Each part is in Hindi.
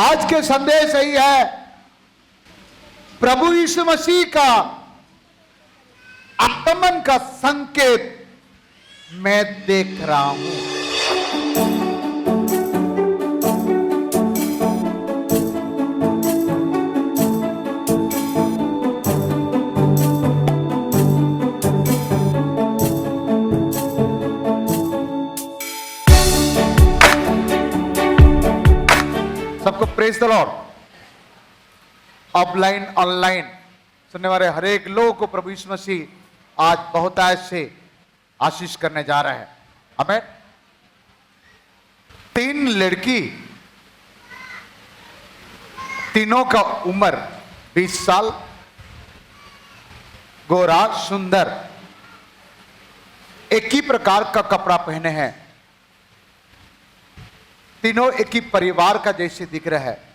आज के संदेश यही है, प्रभु यीशु मसीह का आगमन का संकेत मैं देख रहा हूं। सबको praise the Lord. Offline online सुनने वाले हर एक लोगों को प्रभु यीशु मसीह आज बहुतायत से आशीष करने जा रहे हैं। हमें 3 लड़की, तीनों का उम्र 20 साल, गोरा सुंदर, एक ही प्रकार का कपड़ा पहने हैं, तीनों एक ही परिवार का जैसे दिख रहा है।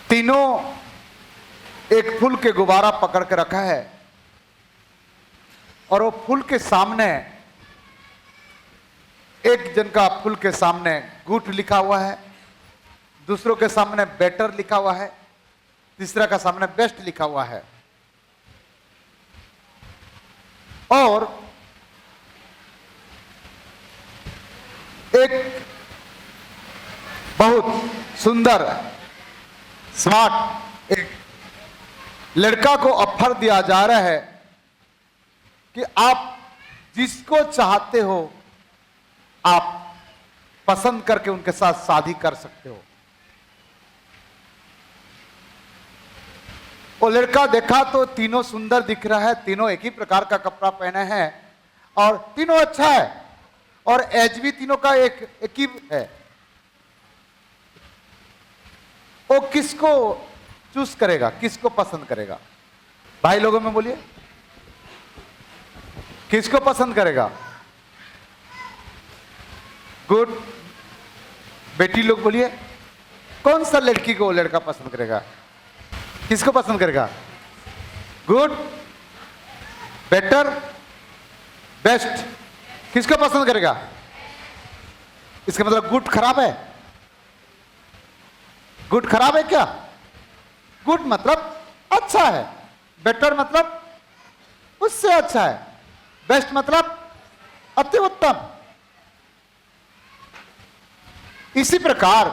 तीनों एक फूल के गुब्बारा पकड़ के रखा है और वो फूल के सामने, एक जन का फूल के सामने गुड लिखा हुआ है, दूसरों के सामने बेटर लिखा हुआ है, तीसरा का सामने बेस्ट लिखा हुआ है। और एक बहुत सुंदर स्मार्ट एक लड़का को ऑफर दिया जा रहा है कि आप जिसको चाहते हो आप पसंद करके उनके साथ शादी कर सकते हो। वो लड़का देखा तो तीनों सुंदर दिख रहा है, तीनों एक ही प्रकार का कपड़ा पहने हैं और तीनों अच्छा है और एज भी तीनों का एक ही है। वो किसको चूज करेगा, किसको पसंद करेगा? भाई लोगों में बोलिए, किसको पसंद करेगा? गुड। बेटी लोग बोलिए, कौन सा लड़की को लड़का पसंद करेगा? किसको पसंद करेगा? गुड, बेटर, बेस्ट, किसको पसंद करेगा? इसका मतलब गुड खराब है? गुड खराब है क्या? गुड मतलब अच्छा है, बेटर मतलब उससे अच्छा है, बेस्ट मतलब अति उत्तम। इसी प्रकार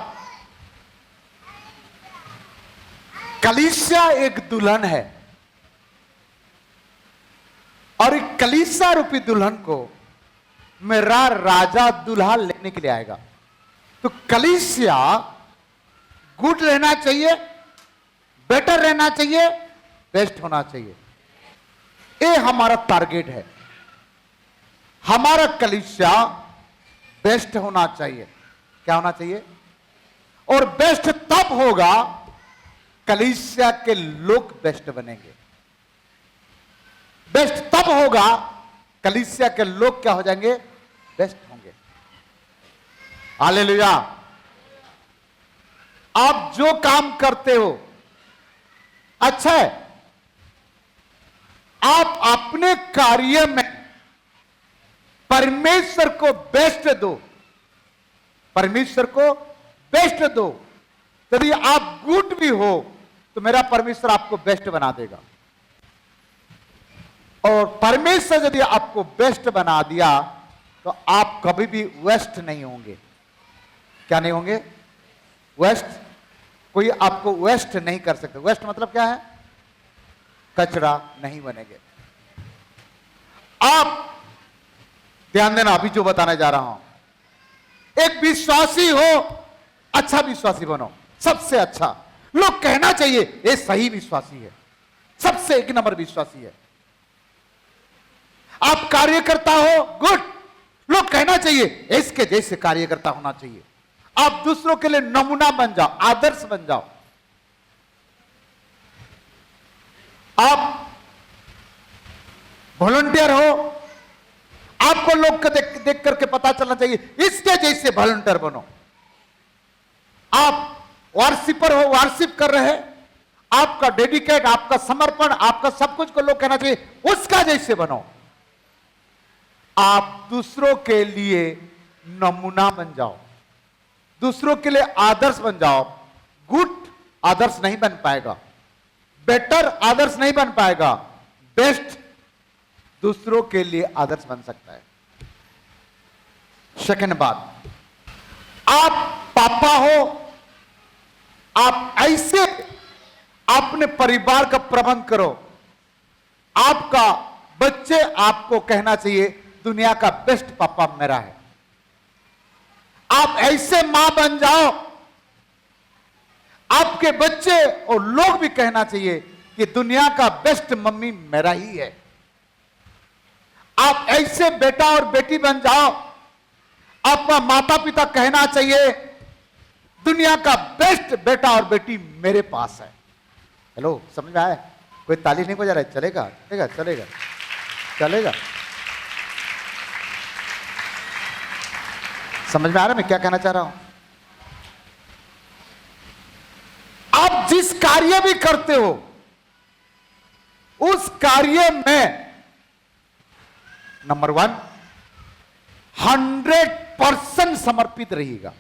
कलीसिया एक दुल्हन है और एक कलीसिया रूपी दुल्हन को मेरा राजा दुल्हा लेने के लिए आएगा। तो कलीसिया गुड रहना चाहिए, बेटर रहना चाहिए, बेस्ट होना चाहिए। ये हमारा टारगेट है। हमारा कलीसिया बेस्ट होना चाहिए। क्या होना चाहिए? और बेस्ट तब होगा कलीसिया के लोग बेस्ट बनेंगे। बेस्ट तब होगा कलीसिया के लोग क्या हो जाएंगे? बेस्ट होंगे। हालेलुया। आप जो काम करते हो अच्छा है, आप अपने कार्य में परमेश्वर को बेस्ट दो, परमेश्वर को बेस्ट दो। यदि आप गुड भी हो तो मेरा परमेश्वर आपको बेस्ट बना देगा। और परमेश्वर यदि आपको बेस्ट बना दिया तो आप कभी भी वेस्ट नहीं होंगे। क्या नहीं होंगे? वेस्ट। कोई आपको वेस्ट नहीं कर सकते। वेस्ट मतलब क्या है? कचरा नहीं बनेंगे। आप ध्यान देना, अभी जो बताने जा रहा हूं। एक विश्वासी हो, अच्छा विश्वासी बनो, सबसे अच्छा। लोग कहना चाहिए ये सही विश्वासी है, सबसे 1 नंबर विश्वासी है। आप कार्यकर्ता हो, गुड, लोग कहना चाहिए इसके जैसे कार्यकर्ता होना चाहिए। आप दूसरों के लिए नमूना बन जाओ, आदर्श बन जाओ। आप वॉलंटियर हो, आपको लोग को देख करके पता चलना चाहिए इसके जैसे वॉलंटियर बनो। आप वर्शिपर हो, वर्शिप कर रहे हैं, आपका डेडिकेट, आपका समर्पण, आपका सब कुछ को लोग कहना चाहिए उसका जैसे बनो। आप दूसरों के लिए नमूना बन जाओ, दूसरों के लिए आदर्श बन जाओ। गुड आदर्श नहीं बन पाएगा, बेटर आदर्श नहीं बन पाएगा, बेस्ट दूसरों के लिए आदर्श बन सकता है। सेकंड बात, आप पापा हो, आप ऐसे अपने परिवार का प्रबंध करो, आपका बच्चे आपको कहना चाहिए दुनिया का बेस्ट पापा मेरा है। आप ऐसे मां बन जाओ, आपके बच्चे और लोग भी कहना चाहिए कि दुनिया का बेस्ट मम्मी मेरा ही है। आप ऐसे बेटा और बेटी बन जाओ, आपका माता पिता कहना चाहिए दुनिया का बेस्ट बेटा और बेटी मेरे पास है। हेलो, समझ में आया? कोई ताली नहीं बजा रहा है? चलेगा चलेगा चलेगा चलेगा। समझ में आ रहा है मैं क्या कहना चाह रहा हूं? आप जिस कार्य भी करते हो उस कार्य में नंबर 1 100% समर्पित रहिएगा।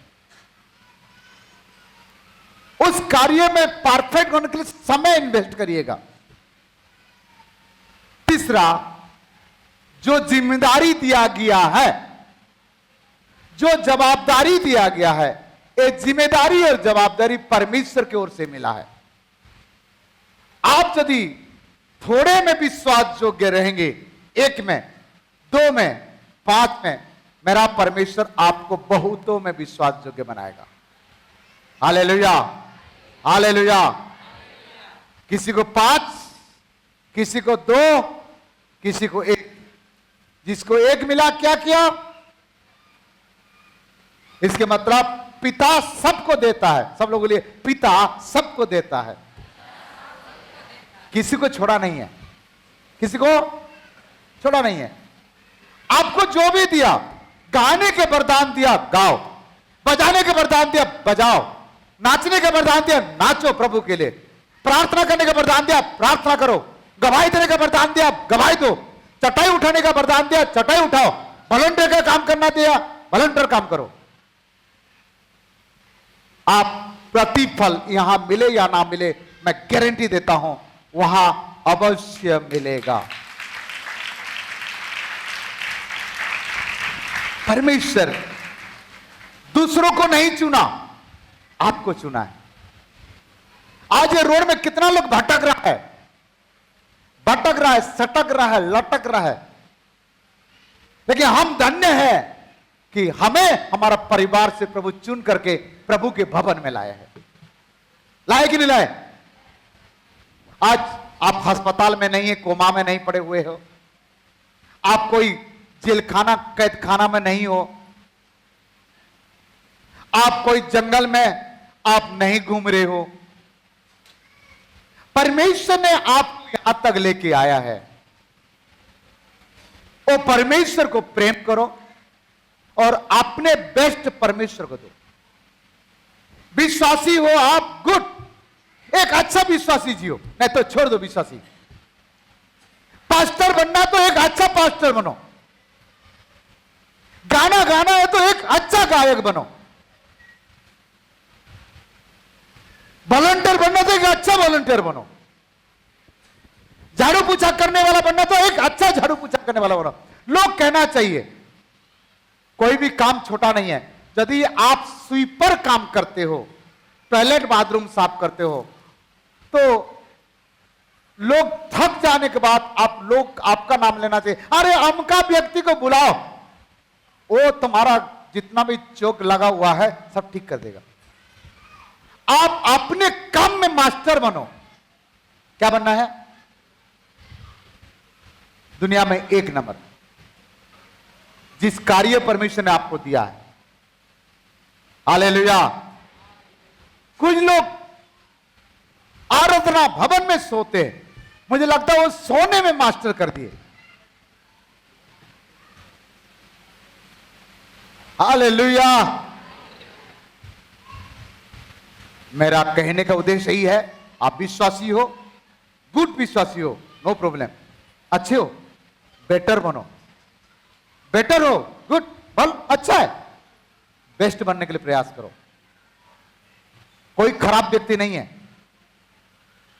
उस कार्य में परफेक्ट होने के लिए समय इन्वेस्ट करिएगा। तीसरा, जो जिम्मेदारी दिया गया है, जो जवाबदारी दिया गया है, ये जिम्मेदारी और जवाबदारी परमेश्वर की ओर से मिला है। आप यदि थोड़े में विश्वास योग्य रहेंगे, 1 में, 2 में, 5 में, मेरा परमेश्वर आपको बहुतों में विश्वास योग्य बनाएगा। Hallelujah hallelujah. किसी को 5, किसी को 2, किसी को 1। जिसको 1 मिला क्या किया? इसके मतलब पिता सबको देता है। सब लोग बोलिए, पिता सबको देता है, किसी को छोड़ा नहीं है, किसी को छोड़ा नहीं है। आपको जो भी दिया, गाने के वरदान दिया गाओ, बजाने के वरदान दिया बजाओ, नाचने का वरदान दिया नाचो प्रभु के लिए, प्रार्थना करने का वरदान दिया प्रार्थना करो, गवाही देने का वरदान दिया गवाही दो, चटाई उठाने का वरदान दिया चटाई उठाओ, वॉलंटियर का काम करना दिया वॉलंटियर काम करो। आप प्रतिफल यहां मिले या ना मिले, मैं गारंटी देता हूं वहां अवश्य मिलेगा। परमेश्वर दूसरों को नहीं चुना, आपको चुना है। आज ये रोड में कितना लोग भटक रहा है, सटक रहा है, लटक रहा है, लेकिन हम धन्य हैं कि हमें हमारा परिवार से प्रभु चुन करके प्रभु के भवन में लाया है। लाए कि नहीं लाए? आज आप अस्पताल में नहीं है, कोमा में नहीं पड़े हुए हो, आप कोई जेल खाना कैद खाना में नहीं हो, आप कोई जंगल में आप नहीं घूम रहे हो। परमेश्वर ने आपको यहां तक लेके आया है। वो परमेश्वर को प्रेम करो और अपने बेस्ट परमेश्वर को दो। विश्वासी हो आप, गुड, एक अच्छा विश्वासी जियो, नहीं तो छोड़ दो विश्वासी। पास्टर बनना तो एक अच्छा पास्टर बनो, गाना गाना है तो एक अच्छा गायक बनो, वॉलंटियर बनना तो एक अच्छा वॉलंटियर बनो, झाड़ू पोछा करने वाला बनना तो एक अच्छा झाड़ू पोछा करने वाला बनो। लोग कहना चाहिए कोई भी काम छोटा नहीं है। यदि आप स्वीपर काम करते हो, टॉयलेट बाथरूम साफ करते हो, तो लोग थक जाने के बाद आपका नाम लेना चाहिए, अरे अमका व्यक्ति को बुलाओ, वो तुम्हारा जितना भी चौक लगा हुआ है सब ठीक कर देगा। आप अपने काम में मास्टर बनो। क्या बनना है? दुनिया में 1 नंबर, जिस कार्य परमेश्वर ने आपको दिया है। हालेलुया। कुछ लोग आराधना भवन में सोते हैं, मुझे लगता है वो सोने में मास्टर कर दिए। हालेलुया। मेरा कहने का उद्देश्य यही है, आप विश्वासी हो, गुड विश्वासी हो, नो प्रॉब्लम, अच्छे हो, बेटर बनो, बेटर हो, गुड, बल अच्छा है, बेस्ट बनने के लिए प्रयास करो। कोई खराब व्यक्ति नहीं है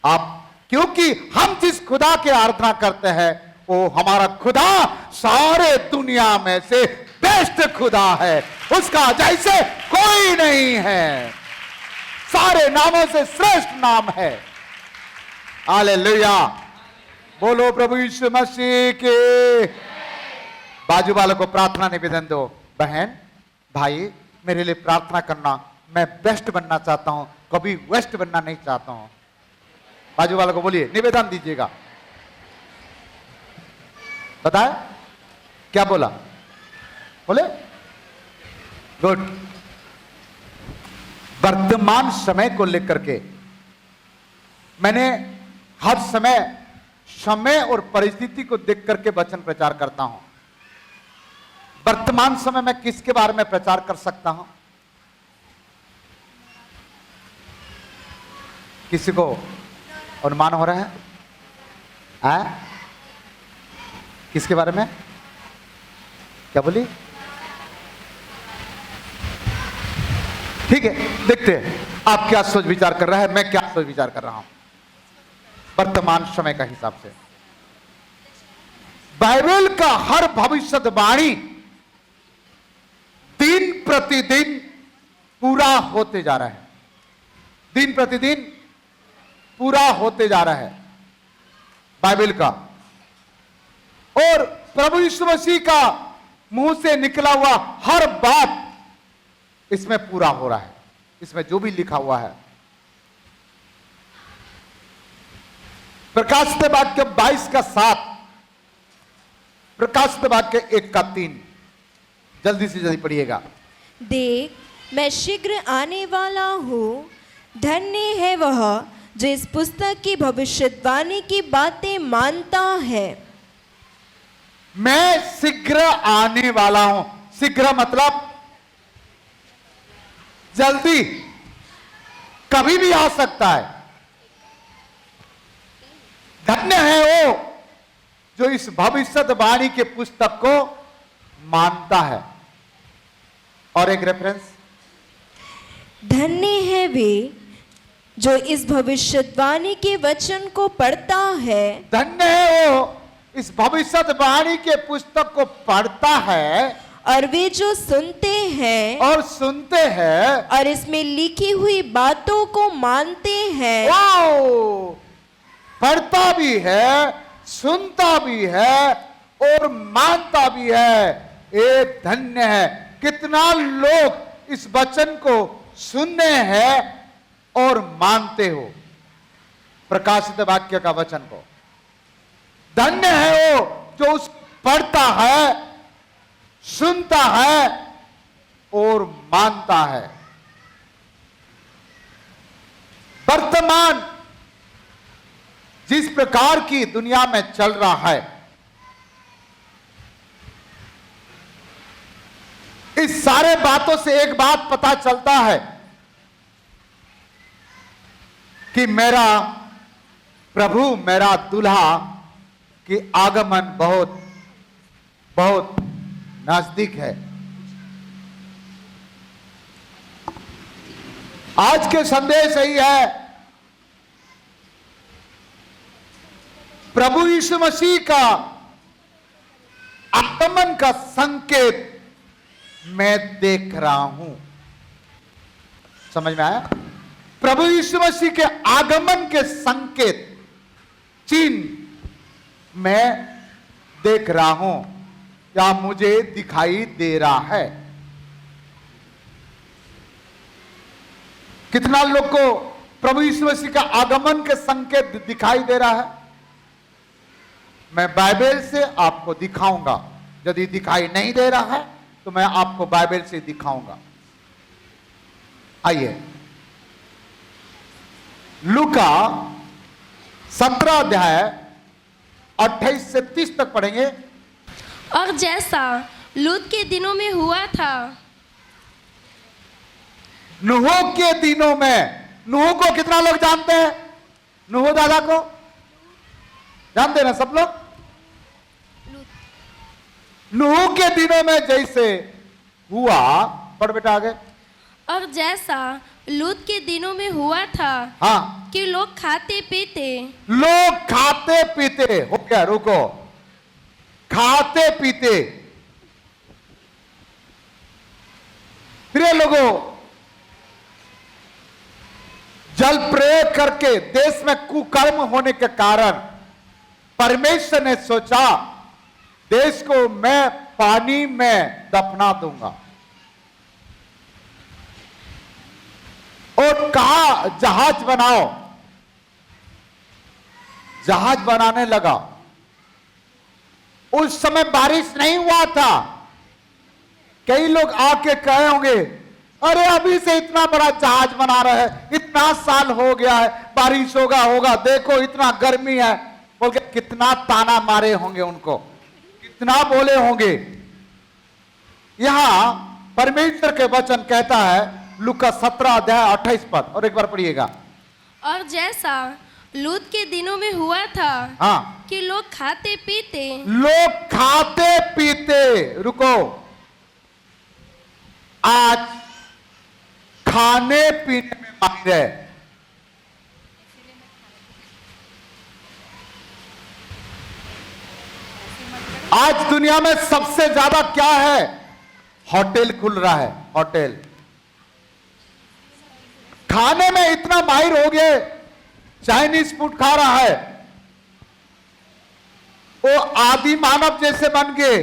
आप, क्योंकि हम जिस खुदा की आराधना करते हैं वो हमारा खुदा सारे दुनिया में से बेस्ट खुदा है, उसका जैसे कोई नहीं है, सारे नामों से श्रेष्ठ नाम है। हालेलुया, बोलो प्रभु यीशु मसीह के। बाजू वालों को प्रार्थना निवेदन दो, बहन भाई मेरे लिए प्रार्थना करना, मैं बेस्ट बनना चाहता हूं, कभी वेस्ट बनना नहीं चाहता हूं। बाजू वालों को बोलिए, निवेदन दीजिएगा। बताए क्या बोला, बोले गुड। वर्तमान समय को लेकर के मैंने हर समय और परिस्थिति को देख करके वचन प्रचार करता हूं। वर्तमान समय में किसके बारे में प्रचार कर सकता हूं? किसी को अनुमान हो रहा है? किसके बारे में? क्या बोली? ठीक है, देखते हैं आप क्या सोच विचार कर रहा है, मैं क्या सोच विचार कर रहा हूं वर्तमान समय का हिसाब से। बाइबल का हर भविष्यवाणी दिन प्रतिदिन पूरा होते जा रहा है, दिन प्रतिदिन पूरा होते जा रहा है बाइबल का। और प्रभु यीशु मसीह का मुंह से निकला हुआ हर बात इसमें पूरा हो रहा है, इसमें जो भी लिखा हुआ है। प्रकाशित वाक्य 22 का 7, प्रकाशित वाक्य 1 का 3, जल्दी से जल्दी पढ़िएगा। देख मैं शीघ्र आने वाला हूँ, धन्य है वह जो इस पुस्तक की भविष्यवाणी की बातें मानता है। मैं शीघ्र आने वाला हूं, शीघ्र मतलब जल्दी, कभी भी आ सकता है। धन्य है वो जो इस भविष्यवाणी के पुस्तक को मानता है। और एक रेफरेंस, धन्य है वे जो इस भविष्यवाणी के वचन को पढ़ता है। धन्य है वो इस भविष्यवाणी के पुस्तक को पढ़ता है और वे जो सुनते हैं और इसमें लिखी हुई बातों को मानते हैं। पढ़ता भी है, सुनता भी है और मानता भी है। ये धन्य है। कितना लोग इस वचन को सुनने हैं और मानते हो, प्रकाशित वाक्य का वचन को। धन्य है वो जो उस पढ़ता है, सुनता है और मानता है। वर्तमान जिस प्रकार की दुनिया में चल रहा है, इस सारे बातों से एक बात पता चलता है कि मेरा प्रभु, मेरा दूल्हा की आगमन बहुत बहुत नजदीक है। आज के संदेश यही है, प्रभु यीशु मसीह का आगमन का संकेत मैं देख रहा हूं। समझ में आया? प्रभु यीशु मसीह के आगमन के संकेत, चिन्ह मैं देख रहा हूं, या मुझे दिखाई दे रहा है। कितना लोग को प्रभु यीशु मसीह का आगमन के संकेत दिखाई दे रहा है? मैं बाइबल से आपको दिखाऊंगा। यदि दिखाई नहीं दे रहा है तो मैं आपको बाइबल से दिखाऊंगा। आइए लूका 17 अध्याय 28 से 30 तक पढ़ेंगे। और जैसा लूत के दिनों में हुआ था, नूह के दिनों में, नूह को कितना लोग जानते हैं? नूह दादा को जानते हैं ना सब लोग? नूह के दिनों में जैसे हुआ पढ़ बेटा आगे। और जैसा लूत के दिनों में हुआ था हाँ, कि लोग खाते पीते लोग खाते पीते, हो गया, रुको, खाते पीते। प्रिय लोगों, जल प्रयोग करके देश में कुकर्म होने के कारण परमेश्वर ने सोचा देश को मैं पानी में दफना दूंगा और कहा जहाज बनाओ। जहाज बनाने लगा। उस समय बारिश नहीं हुआ था। कई लोग आके कहे होंगे, अरे अभी से इतना बड़ा जहाज बना रहे हैं, इतना साल हो गया है, बारिश होगा, देखो इतना गर्मी है, बोल के कितना ताना मारे होंगे उनको, कितना बोले होंगे। यहां परमेश्वर के वचन कहता है, लूका 17 अध्याय 28 पद, और एक बार पढ़िएगा। और जैसा लूत के दिनों में हुआ था हाँ, कि लोग खाते पीते लोग खाते पीते, रुको, आज खाने पीने में माहिर है। आज दुनिया में सबसे ज्यादा क्या है? होटल खुल रहा है, होटल। खाने में इतना माहिर हो गए, चाइनीज फूड खा रहा है, वो आदि मानव जैसे बन गए।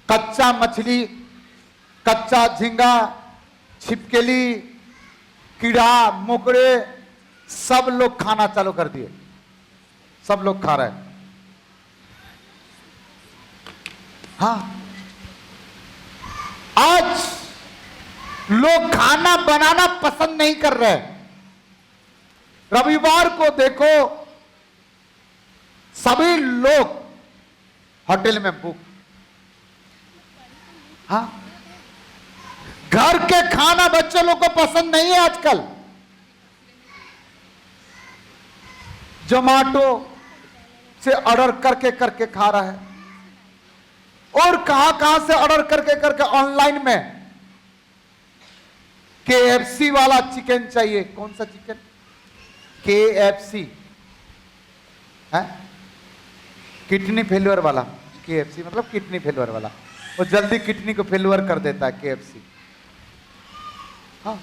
कच्चा मछली, कच्चा झींगा, छिपकली, कीड़ा मकोड़े, सब लोग खाना चालू कर दिए, सब लोग खा रहे हैं। हाँ, आज लोग खाना बनाना पसंद नहीं कर रहे। रविवार को देखो, सभी लोग होटल में बुक। हाँ, घर के खाना बच्चे लोग को पसंद नहीं है आजकल। जोमेटो से ऑर्डर करके करके खा रहा है, और कहां से ऑर्डर करके करके ऑनलाइन में KFC वाला चिकन चाहिए। कौन सा चिकन? KFC है, किडनी फेल्यूर वाला। KFC मतलब किडनी फेल्यूर वाला, वो जल्दी किडनी को फेल्यूर कर देता है KFC। हाँ,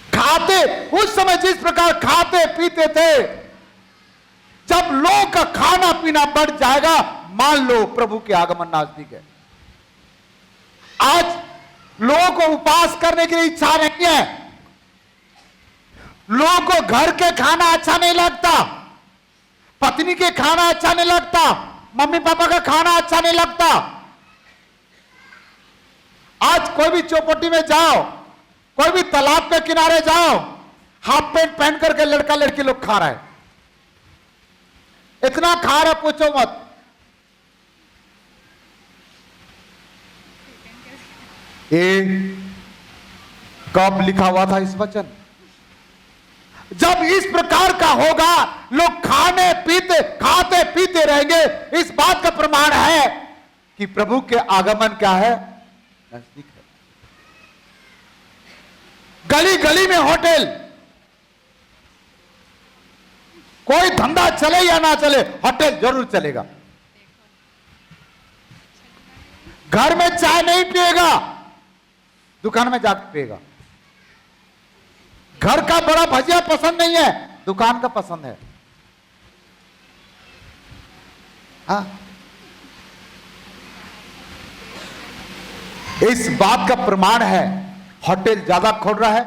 खाते, उस समय जिस प्रकार खाते पीते थे, जब लोगों का खाना पीना बढ़ जाएगा, मान लो प्रभु के आगमन नजदीक है। आज लोगों को उपवास करने की इच्छा नहीं है। लोगों को घर के खाना अच्छा नहीं लगता, पत्नी के खाना अच्छा नहीं लगता, मम्मी पापा का खाना अच्छा नहीं लगता। आज कोई भी चौपाटी में जाओ, कोई भी तालाब के किनारे जाओ, हाफ पैंट पहन करके लड़का लड़की लोग खा रहे हैं। इतना खा रहे पूछो मत। कब लिखा हुआ था इस वचन? जब इस प्रकार का होगा, लोग खाते पीते रहेंगे, इस बात का प्रमाण है कि प्रभु के आगमन क्या है? नजदीक है। गली गली में होटल, कोई धंधा चले या ना चले, होटल जरूर चलेगा। घर में चाय नहीं पिएगा, दुकान में जाकर पिएगा। घर का बड़ा भजिया पसंद नहीं है, दुकान का पसंद है। हाँ, इस बात का प्रमाण है, होटल ज्यादा खोल रहा है,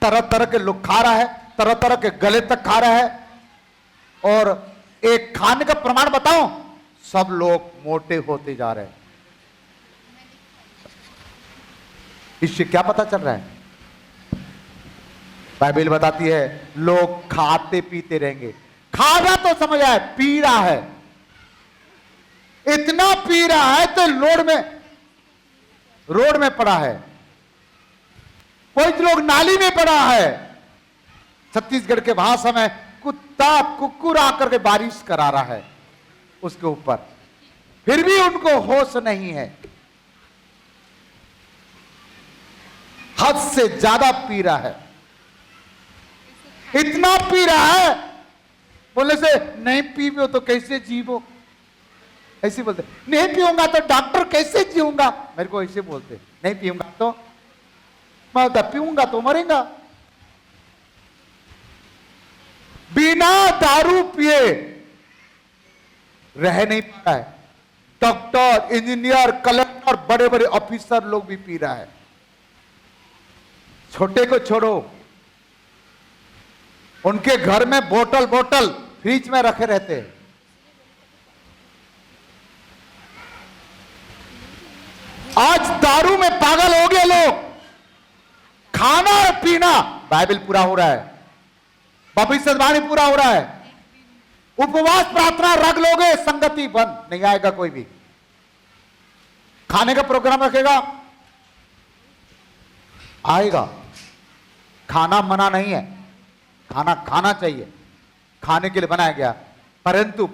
तरह तरह के लोग खा रहा है, तरह तरह के गले तक खा रहा है। और एक खाने का प्रमाण बताऊं, सब लोग मोटे होते जा रहे हैं। इससे क्या पता चल रहा है? बाइबल बताती है लोग खाते पीते रहेंगे। खाना तो समझ आए, पी रहा है, इतना पी रहा है तो रोड में पड़ा है, कोई लोग नाली में पड़ा है। छत्तीसगढ़ के भाषा में कुत्ता कुकुर आकर के बारिश करा रहा है उसके ऊपर, फिर भी उनको होश नहीं है। हद से ज्यादा पी रहा है, इतना पी रहा है, बोले से नहीं पीबो तो कैसे जीवो, ऐसे बोलते, नहीं पीऊंगा तो डॉक्टर कैसे जीऊंगा, मेरे को ऐसे बोलते, नहीं पीऊंगा तो मैं पीऊंगा तो मरेगा। बिना दारू पिए रह नहीं पा रहा है। डॉक्टर, इंजीनियर, कलेक्टर, बड़े बड़े ऑफिसर लोग भी पी रहा है। छोटे को छोड़ो, उनके घर में बोतल बोतल फ्रिज में रखे रहते हैं। आज दारू में पागल हो गए लोग। खाना और पीना, बाइबल पूरा हो रहा है, भविष्यवाणी पूरा हो रहा है। उपवास प्रार्थना रख लोगे, संगति बंद नहीं आएगा कोई भी। खाने का प्रोग्राम रखेगा, आएगा। खाना मना नहीं है, खाना खाना चाहिए, खाने के लिए बनाया गया, परंतु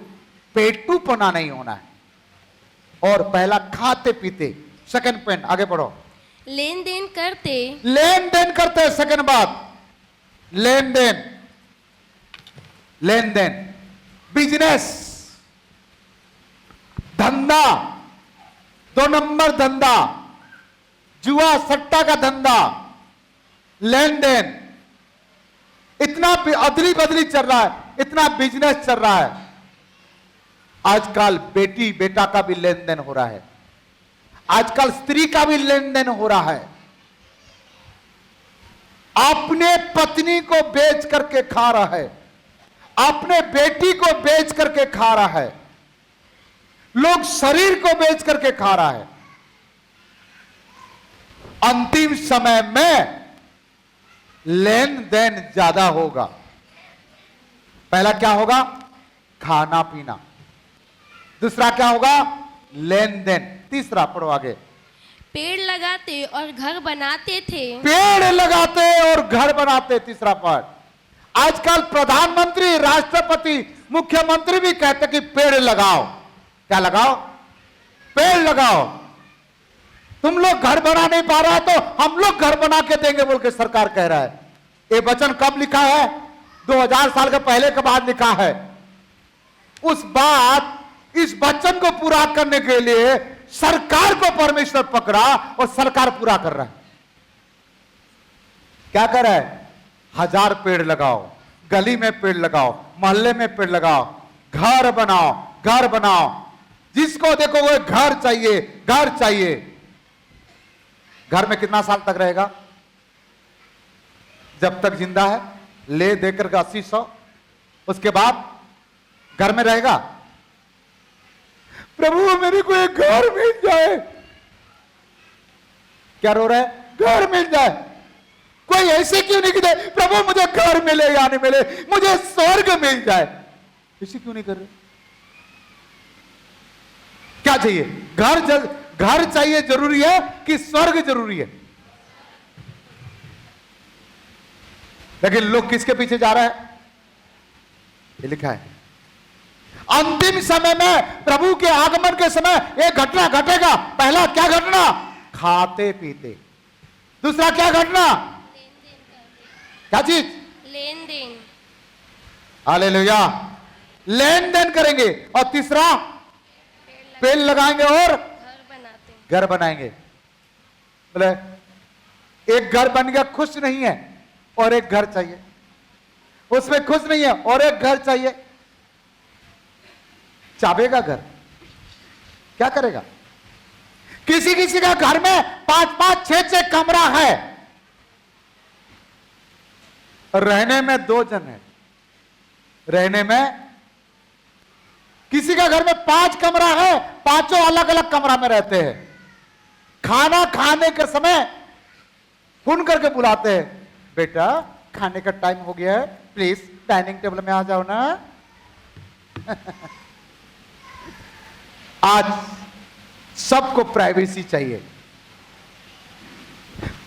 पेटूपना नहीं होना है। और पहला खाते पीते, सेकंड पॉइंट आगे बढ़ो। लेन देन करते, सेकंड बात लेन देन, बिजनेस, धंधा, 2 नंबर धंधा, जुआ सट्टा का धंधा, लेन देन, इतना अदली बदली चल रहा है, इतना बिजनेस चल रहा है। आजकल बेटी बेटा का भी लेन देन हो रहा है, आजकल स्त्री का भी लेन देन हो रहा है। अपने पत्नी को बेच करके खा रहा है, अपने बेटी को बेच करके खा रहा है, लोग शरीर को बेच करके खा रहा है। अंतिम समय में लेन देन ज्यादा होगा। पहला क्या होगा? खाना पीना। दूसरा क्या होगा? लेन देन। तीसरा पढ़ो आगे। पेड़ लगाते और घर बनाते थे। पेड़ लगाते और घर बनाते। तीसरा पार्ट। आजकल प्रधानमंत्री, राष्ट्रपति, मुख्यमंत्री भी कहते कि पेड़ लगाओ। क्या लगाओ? पेड़ लगाओ। तुम लोग घर बना नहीं पा रहा तो हम लोग घर बना के देंगे बोल के सरकार कह रहा है। ये वचन कब लिखा है? 2000 साल के पहले के बाद लिखा है। उस बात, इस वचन को पूरा करने के लिए सरकार को परमेश्वर पकड़ा और सरकार पूरा कर रहा है। क्या कर रहा है? 1000 पेड़ लगाओ, गली में पेड़ लगाओ, मोहल्ले में पेड़ लगाओ, घर बनाओ, घर बनाओ। जिसको देखो वो घर चाहिए, घर चाहिए। घर में कितना साल तक रहेगा? जब तक जिंदा है, ले देकर के 80-100, उसके बाद घर में रहेगा। प्रभु मेरे को एक घर मिल जाए। क्या रो रहा है? घर मिल जाए। कोई ऐसे क्यों नहीं कहते प्रभु मुझे घर मिले या नहीं मिले, मुझे स्वर्ग मिल जाए? ऐसे क्यों नहीं कर रहे? क्या चाहिए? घर चाहिए जरूरी है कि स्वर्ग जरूरी है? लेकिन लोग किसके पीछे जा रहे हैं? ये लिखा है अंतिम समय में, प्रभु के आगमन के समय एक घटना घटेगा। पहला क्या घटना? खाते पीते। दूसरा क्या घटना? क्या चीज? लेन देन। हालेलुया। लेन देन करेंगे। और तीसरा पेड़ लगाएंगे और घर बनाएंगे। बोले एक घर बन गया, खुश नहीं है, और एक घर चाहिए। उसमें खुश नहीं है और एक घर चाहिए। चाबेगा घर, क्या करेगा? किसी किसी का घर में 5-5, 6-6 कमरा है, रहने में 2 जन है। रहने में किसी का घर में 5 कमरा है, 5 अलग अलग कमरा में रहते हैं। खाना खाने के समय फोन करके बुलाते हैं, बेटा खाने का टाइम हो गया है, प्लीज डाइनिंग टेबल में आ जाओ ना। आज सबको प्राइवेसी चाहिए।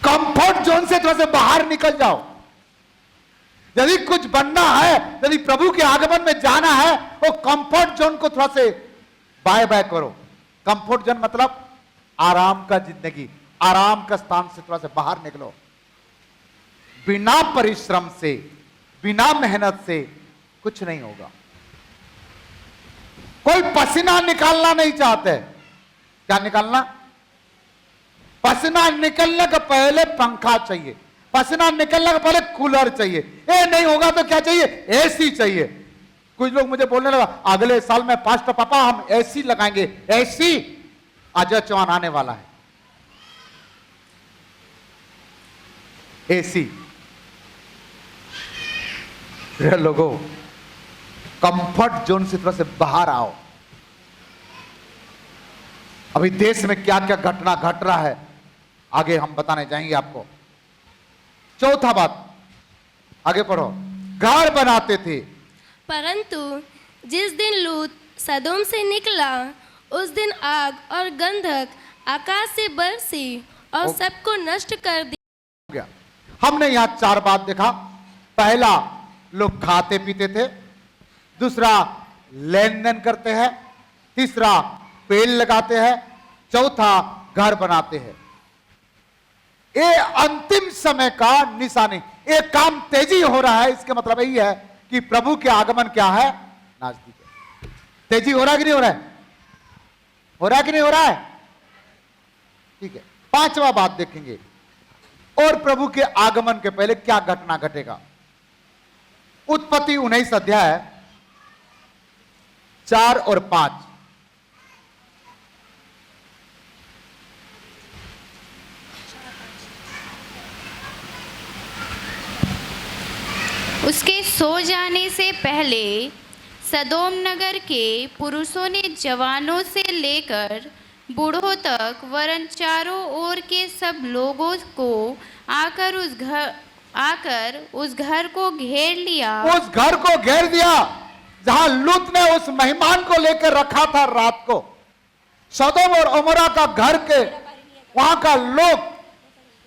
कंफर्ट जोन से थोड़ा सा बाहर निकल जाओ। यदि कुछ बनना है, यदि प्रभु के आगमन में जाना है, वो कंफर्ट जोन को थोड़ा से बाय बाय करो। कंफर्ट जोन मतलब आराम का जिंदगी, आराम का स्थान से थोड़ा सा बाहर निकलो। बिना परिश्रम से, बिना मेहनत से कुछ नहीं होगा। कोई पसीना निकालना नहीं चाहते। क्या निकालना? पसीना निकलने के पहले पंखा चाहिए, पसीना निकलने के पहले कूलर चाहिए। ये नहीं होगा तो क्या चाहिए? एसी चाहिए। कुछ लोग मुझे बोलने लगा अगले साल में पास्टर पापा हम एसी लगाएंगे। एसी अजय चौहान आने वाला है। एसी लोगों, कंफर्ट जोन से थोड़ा से बाहर आओ। अभी देश में क्या क्या घटना घट रहा है आगे हम बताने जाएंगे आपको। चौथा बात, आगे पढ़ो। घर बनाते थे, परंतु जिस दिन लूत सदोम से निकला उस दिन आग और गंधक आकाश से बरसी और सबको नष्ट कर दिया। गया। हमने यहां 4 बात देखा। पहला, लोग खाते पीते थे। दूसरा, लेन देन करते हैं। तीसरा, पेड़ लगाते हैं। चौथा, घर बनाते हैं। ये अंतिम समय का निशानी। एक काम तेजी हो रहा है, इसका मतलब यही है कि प्रभु के आगमन क्या है? नजदीक है। तेजी हो रहा है कि नहीं हो रहा है? हो रहा है कि नहीं हो रहा है? ठीक है। 5वां बात देखेंगे, और प्रभु के आगमन के पहले क्या घटना घटेगा। उत्पत्ति 19 अध्याय 4 और 5। उसके सो जाने से पहले सदोम नगर के पुरुषों ने जवानों से लेकर बूढ़ों तक वरन चारों ओर के सब लोगों को आकर उस घर को घेर लिया। उस घर को घेर दिया जहां लूत ने उस मेहमान को लेकर रखा था रात को। सदोम और अमोरा का घर के वहां का लोग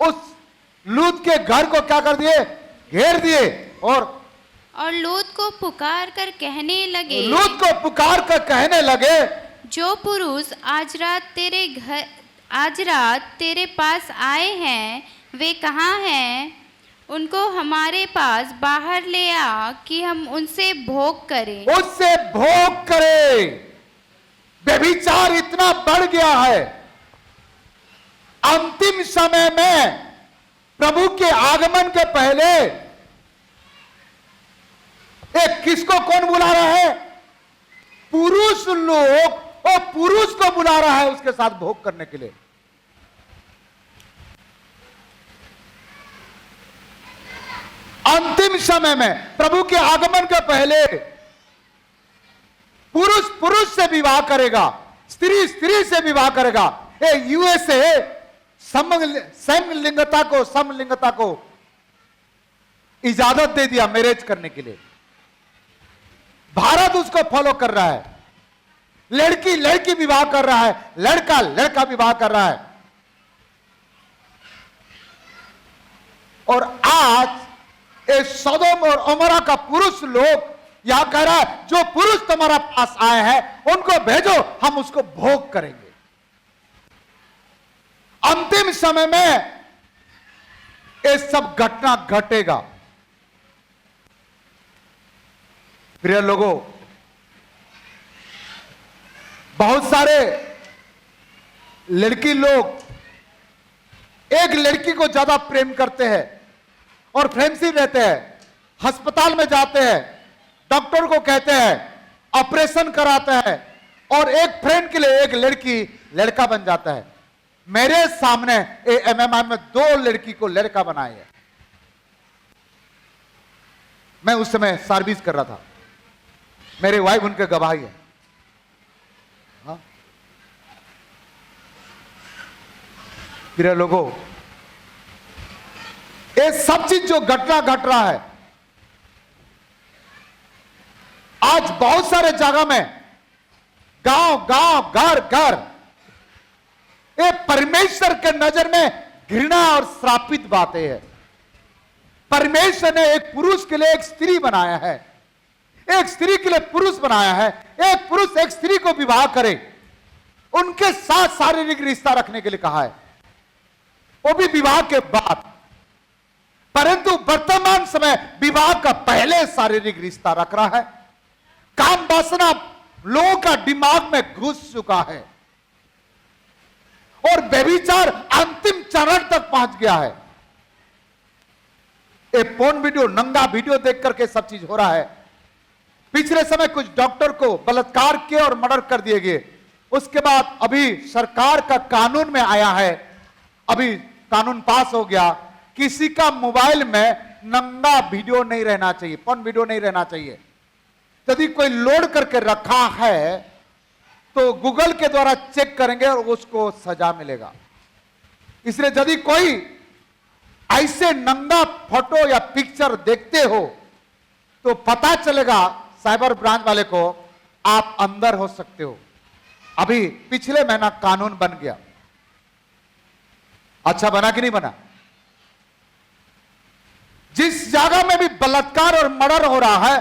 उस लूत के घर को क्या कर दिए? घेर दिए। और लूत को पुकार कर कहने लगे, लूत को पुकार कर कहने लगे, जो पुरुष आज रात तेरे पास आए हैं वे कहाँ हैं? उनको हमारे पास बाहर ले आ कि हम उनसे भोग करें। उससे भोग करें। व्यभिचार इतना बढ़ गया है। अंतिम समय में प्रभु के आगमन के पहले एक किसको कौन बुला रहा है? पुरुष लोग और पुरुष को बुला रहा है उसके साथ भोग करने के लिए। अंतिम समय में प्रभु के आगमन के पहले पुरुष पुरुष से विवाह करेगा, स्त्री स्त्री से विवाह करेगा। ये यूएसए समलिंगता को इजाजत दे दिया मैरिज करने के लिए। भारत उसको फॉलो कर रहा है। लड़की लड़की विवाह कर रहा है, लड़का लड़का विवाह कर रहा है। और आज इस सदोम और अमोरा का पुरुष लोग यहां कह रहा है, जो पुरुष तुम्हारा पास आए हैं उनको भेजो, हम उसको भोग करेंगे। अंतिम समय में ये सब घटना घटेगा। प्रिय लोगों, बहुत सारे लड़की लोग एक लड़की को ज्यादा प्रेम करते हैं और फ्रेंडशिप रहते हैं, अस्पताल में जाते हैं, डॉक्टर को कहते हैं, ऑपरेशन कराते हैं और एक फ्रेंड के लिए एक लड़की लड़का बन जाता है। मेरे सामने एमएमआई में 2 लड़की को लड़का बनाए है। मैं उस समय सर्विस कर रहा था, मेरे वाइफ उनके गवाही है। हाँ? प्रिय लोगों, ये सब चीज जो घटना घट रहा है, आज बहुत सारे जगह में गांव गांव घर घर ये परमेश्वर के नजर में घृणा और श्रापित बातें हैं। परमेश्वर ने एक पुरुष के लिए एक स्त्री बनाया है, एक स्त्री के लिए पुरुष बनाया है। एक पुरुष एक स्त्री को विवाह करे, उनके साथ शारीरिक रिश्ता रखने के लिए कहा है, वो भी विवाह के बाद। परंतु वर्तमान समय विवाह का पहले शारीरिक रिश्ता रख रहा है। काम वासना लोगों का दिमाग में घुस चुका है और व्यभिचार अंतिम चरण तक पहुंच गया है। ये पोर्न वीडियो, नंगा वीडियो देख करके सब चीज हो रहा है। पिछले समय कुछ डॉक्टर को बलात्कार किए और मर्डर कर दिए गए। उसके बाद अभी सरकार का कानून में आया है, अभी कानून पास हो गया, किसी का मोबाइल में नंगा वीडियो नहीं रहना चाहिए, पोर्न वीडियो नहीं रहना चाहिए। यदि कोई लोड करके रखा है तो गूगल के द्वारा चेक करेंगे और उसको सजा मिलेगा। इसलिए यदि कोई ऐसे नंगा फोटो या पिक्चर देखते हो तो पता चलेगा साइबर ब्रांच वाले को, आप अंदर हो सकते हो। अभी पिछले महीना कानून बन गया। अच्छा बना कि नहीं बना? जिस जगह में भी बलात्कार और मर्डर हो रहा है,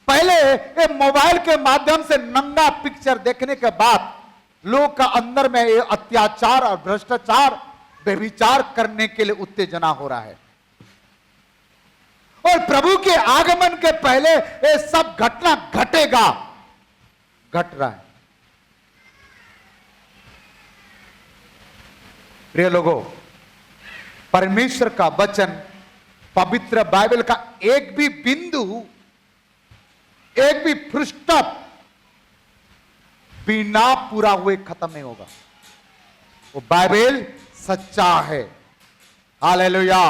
पहले ये मोबाइल के माध्यम से नंगा पिक्चर देखने के बाद लोग का अंदर में ये अत्याचार और भ्रष्टाचार, व्यभिचार करने के लिए उत्तेजना हो रहा है। और प्रभु के आगमन के पहले ये सब घटना घटेगा, घट रहा है। प्रिय लोगों, परमेश्वर का वचन, पवित्र बाइबल का एक भी बिंदु, एक भी पृष्ठप बिना पूरा हुए खत्म नहीं होगा। वो बाइबल सच्चा है। हालेलुया,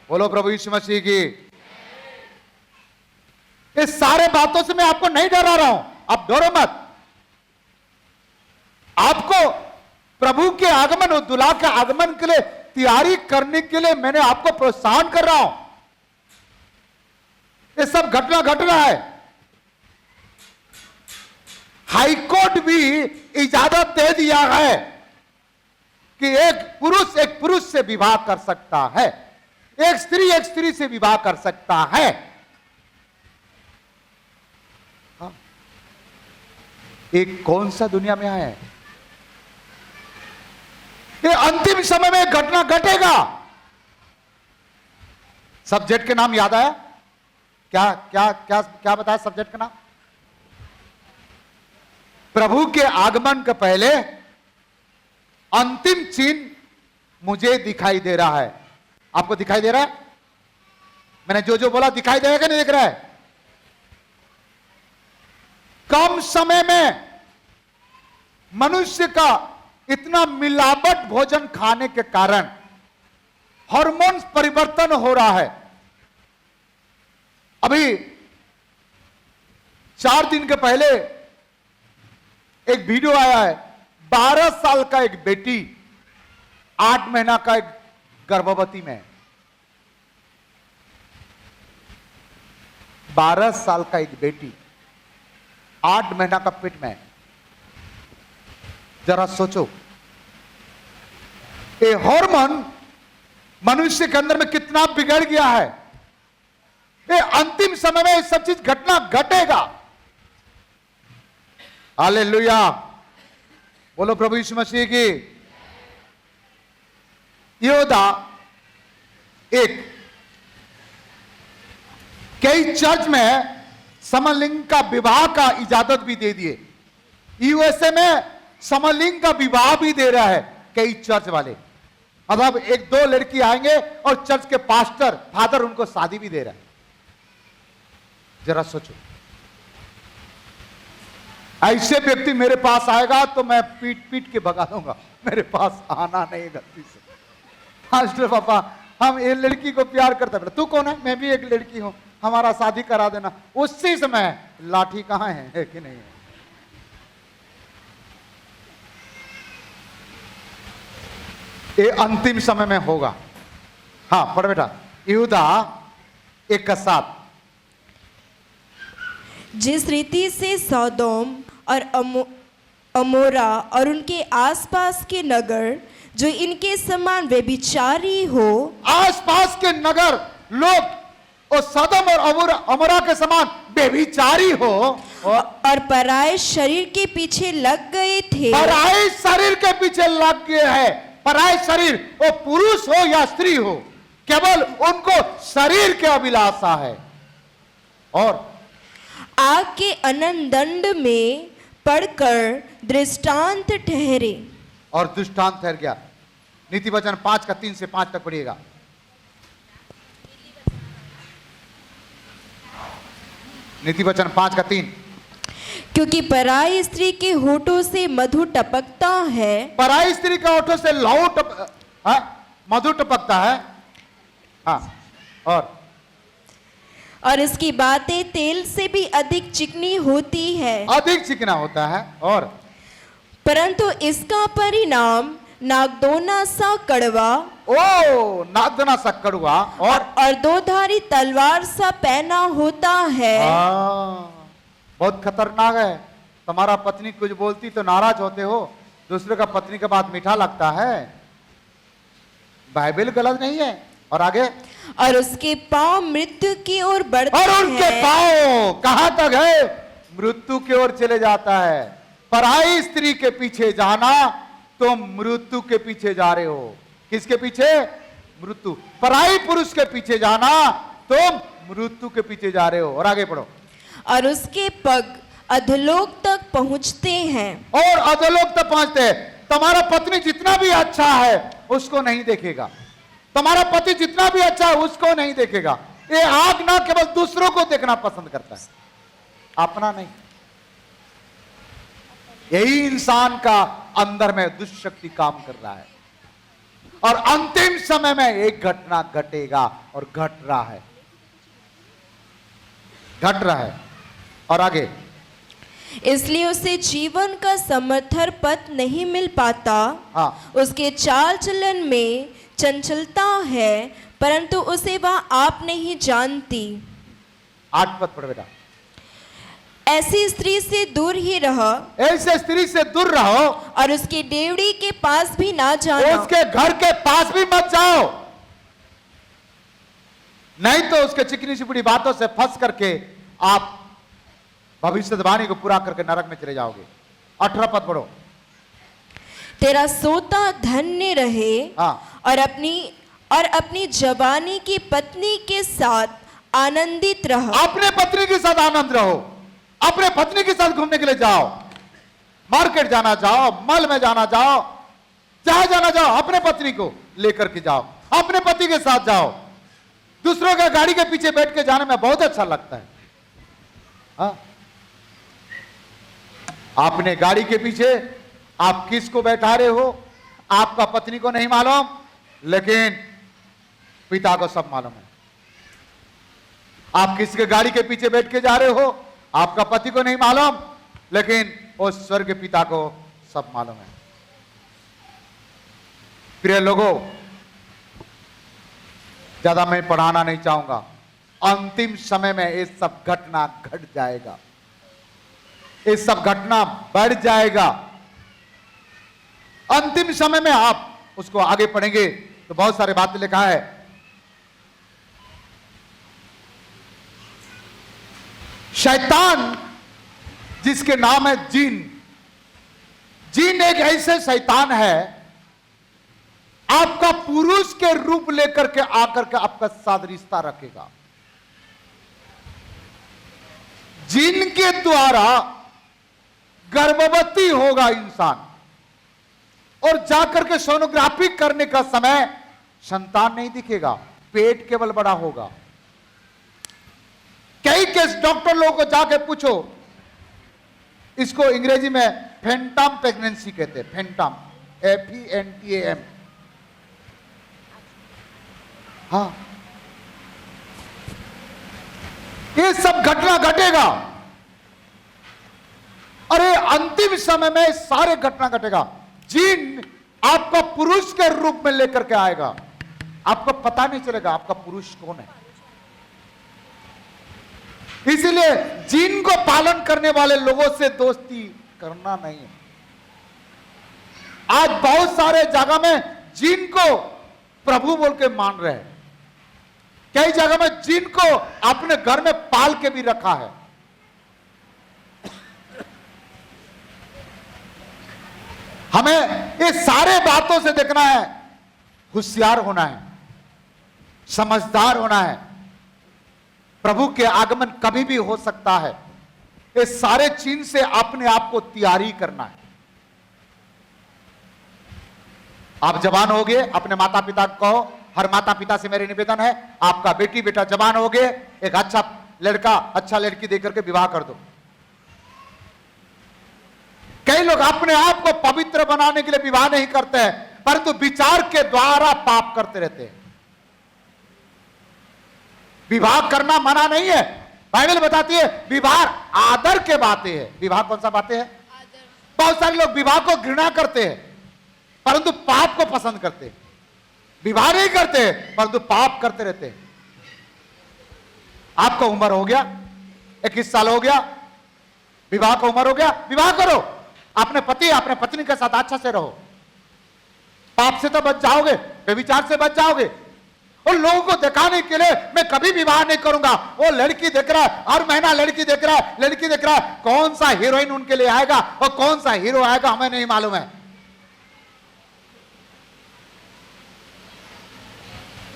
बोलो प्रभु यीशु मसीह की। इस सारे बातों से मैं आपको नहीं डरा रहा हूं, आप डरो मत। आपको प्रभु के आगमन और दुल्हा के आगमन के लिए तैयारी करने के लिए मैंने आपको प्रोत्साहन कर रहा हूं। ये सब घटना घट रहा है। हाईकोर्ट भी इजाजत दे दिया है कि एक पुरुष से विवाह कर सकता है, एक स्त्री से विवाह कर सकता है। हाँ। एक कौन सा दुनिया में आया है? ये अंतिम समय में घटना घटेगा। सब्जेक्ट के नाम याद आया? क्या क्या क्या क्या बताया सब्जेक्ट का नाम? प्रभु के आगमन के पहले अंतिम चिन्ह मुझे दिखाई दे रहा है। आपको दिखाई दे रहा है? मैंने जो जो बोला दिखाई देगा नहीं दिख रहा है? कम समय में मनुष्य का इतना मिलावट भोजन खाने के कारण हार्मोन्स परिवर्तन हो रहा है। अभी 4 दिन के पहले एक वीडियो आया है, 12 साल का एक बेटी 8 महीना का एक गर्भवती में, 12 साल का एक बेटी 8 महीना का पेट में। जरा सोचो, ये हार्मोन मनुष्य के अंदर में कितना बिगड़ गया है। ये अंतिम समय में ये सब चीज घटना घटेगा। हालेलुया, बोलो प्रभु यीशु मसीह की। यहूदा एक कई चर्च में समलिंग का विवाह का इजाजत भी दे दिए। यूएसए में समलिंग का विवाह भी दे रहा है कई चर्च वाले। मतलब 1-2 लड़की आएंगे और चर्च के पास्टर फादर उनको शादी भी दे रहा है। जरा सोचो, ऐसे व्यक्ति मेरे पास आएगा तो मैं पीट पीट के भगा दूंगा। मेरे पास आना नहीं गलती से। पास्टर पापा, हम ये लड़की को प्यार करते हैं। तू कौन है? मैं भी एक लड़की हूं, हमारा शादी करा देना। उसी समय लाठी कहां है कि नहीं है? ये अंतिम समय में होगा। हाँ पढ़ बेटा, यहूदा 1:7। जिस रीति से सौदोम और अमोरा और उनके आसपास के नगर जो इनके समान व्यभिचारी हो, आसपास के नगर लोग और सदम और अमोरा के समान व्यभिचारी हो और पराये शरीर के पीछे लग गए थे। पराये शरीर के पीछे लग गए हैं। पराये शरीर वो पुरुष हो या स्त्री हो, केवल उनको शरीर के अभिलाषा है। और आग के अनंत दंड में पड़कर दृष्टांत ठहरे। और दृष्टांत ठहर गया। नीति वचन 5 का 3 से 5 तक पढ़िएगा। नीति वचन 5 का 3। क्योंकि पराई स्त्री के होठों से मधु टपकता है। पराई स्त्री के होठों से मधु टपकता है। हाँ, और इसकी बातें तेल से भी अधिक चिकनी होती है। अधिक चिकना होता है। और परंतु इसका परिणाम नागदोना सा कड़वा ओ नागदोना सा कड़वा और दोधारी तलवार सा पैना होता है। बहुत खतरनाक है। तुम्हारा पत्नी कुछ बोलती तो नाराज होते हो, दूसरे का पत्नी के बात मीठा लगता है। बाइबल गलत नहीं है। और आगे, और उसके पांव मृत्यु की ओर बढ़ते हैं। और उनके पांव कहां तक है? मृत्यु की ओर चले जाता है। पराई स्त्री के पीछे जाना तो मृत्यु के पीछे जा रहे हो। किसके पीछे? मृत्यु। पराई पुरुष के पीछे जाना तो मृत्यु के पीछे जा रहे हो। और आगे पढ़ो। और उसके पग अधोलोक तक पहुंचते हैं। और अधोलोक तक पहुंचते हैं। तुम्हारा पत्नी जितना भी अच्छा है उसको नहीं देखेगा। तुम्हारा पति जितना भी अच्छा है उसको नहीं देखेगा। ये आग ना केवल दूसरों को देखना पसंद करता है, अपना नहीं। यही इंसान का अंदर में दुष्शक्ति काम कर रहा है। और अंतिम समय में एक घटना घटेगा और घट रहा है, घट रहा है। और आगे, इसलिए उसे जीवन का समर्थन पथ नहीं मिल पाता। हाँ। उसके चाल चलन में चंचलता है, परंतु उसे वह आप नहीं जानती। 8 पद पढ़ बेटा। ऐसी स्त्री से दूर ही रहो। ऐसे स्त्री से दूर रहो। और उसकी डेवड़ी के पास भी ना जाना। उसके घर के पास भी मत जाओ, नहीं तो उसके चिकनी चिपड़ी बातों से फंस करके आप भविष्यवाणी को पूरा करके नरक में चले जाओगे। 18 पद पढ़ो। तेरा सोता धन्य रहे। हाँ। और अपनी जवानी की पत्नी के साथ आनंदित रहो। अपने पत्नी के साथ आनंद रहो। अपने पत्नी के साथ घूमने के लिए जाओ, मार्केट जाना जाओ, मॉल में जाना जाओ, जहां जाना जाओ, अपने पत्नी को लेकर के जाओ, अपने पति के साथ जाओ। दूसरों का गाड़ी के पीछे बैठ के जाने में बहुत अच्छा लगता है। हाँ? अपने गाड़ी के पीछे आप किसको बैठा रहे हो आपका पत्नी को नहीं मालूम, लेकिन पिता को सब मालूम है। आप किसके गाड़ी के पीछे बैठ के जा रहे हो आपका पति को नहीं मालूम, लेकिन उस स्वर्ग पिता को सब मालूम है। प्रिय लोगों, ज्यादा मैं पढ़ाना नहीं चाहूंगा। अंतिम समय में ये सब घटना घट जाएगा, ये सब घटना बढ़ जाएगा। अंतिम समय में आप उसको आगे पढ़ेंगे तो बहुत सारे बातें लिखा है। शैतान जिसके नाम है जीन, जीन एक ऐसे शैतान है आपका पुरुष के रूप लेकर के आकर के आपका साथ रिश्ता रखेगा। जीन के द्वारा गर्भवती होगा इंसान और जाकर के सोनोग्राफी करने का समय संतान नहीं दिखेगा, पेट केवल बड़ा होगा। कई केस डॉक्टर लोगों को जाके पूछो, इसको अंग्रेजी में फेंटम प्रेगनेंसी कहते हैं। Phantom, FENTAM। हाँ, ये सब घटना घटेगा। अरे अंतिम समय में सारे घटना घटेगा। जीन आपका पुरुष के रूप में लेकर के आएगा, आपको पता नहीं चलेगा आपका पुरुष कौन है। इसीलिए जीन को पालन करने वाले लोगों से दोस्ती करना नहीं है। आज बहुत सारे जगह में जीन को प्रभु बोल के मान रहे हैं, कई जगह में जीन को अपने घर में पाल के भी रखा है। हमें ये सारे बातों से देखना है, होशियार होना है, समझदार होना है। प्रभु के आगमन कभी भी हो सकता है। इस सारे चीज से अपने आप को तैयारी करना है। आप जवान हो गए, अपने माता पिता को कहो, हर माता पिता से मेरे निवेदन है, आपका बेटी बेटा जवान हो गए, एक अच्छा लड़का अच्छा लड़की देकर के विवाह कर दो। कई लोग अपने आप को पवित्र बनाने के लिए विवाह नहीं करते हैं, परंतु विचार के द्वारा पाप करते रहते हैं। विवाह करना मना नहीं है, बाइबल बताती है विवाह आदर के बातें है। विवाह कौन सा बातें है? बहुत सारे लोग विवाह को घृणा करते हैं, परंतु पाप को पसंद करते हैं। विवाह नहीं करते परंतु पाप करते रहते हैं। आपका उम्र हो गया, 21 साल हो गया, विवाह का उम्र हो गया, विवाह करो। अपने पति अपने पत्नी के साथ अच्छा से रहो। पाप से तो बच जाओगे, व्यभिचार से बच जाओगे। और लोगों को दिखाने के लिए मैं कभी विवाह नहीं करूंगा, वो लड़की देख रहा है, हर महीना लड़की देख रहा है, लड़की देख रहा है, कौन सा हीरोइन उनके लिए आएगा और कौन सा हीरो आएगा हमें नहीं मालूम है।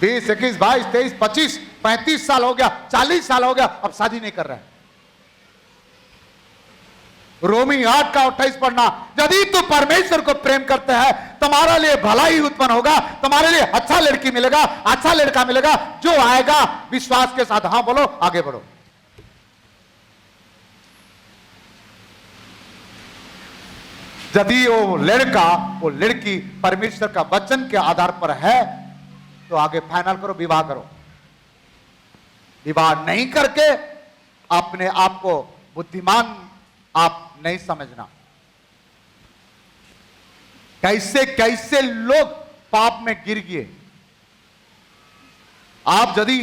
20, 21, 22, 23, 25, 35 साल हो गया, 40 साल हो गया, अब शादी नहीं कर रहा है। रोमी 8 का 28 पढ़ना, यदि तू परमेश्वर को प्रेम करते हैं तुम्हारे लिए भला ही उत्पन्न होगा, तुम्हारे लिए अच्छा लड़की मिलेगा, अच्छा लड़का मिलेगा, जो आएगा विश्वास के साथ हाँ बोलो, आगे बढ़ो। यदि वो लड़का वो लड़की परमेश्वर का वचन के आधार पर है तो आगे फाइनल करो, विवाह करो। विवाह नहीं करके अपने आप को बुद्धिमान आप नहीं समझना। कैसे कैसे लोग पाप में गिर गए। आप यदि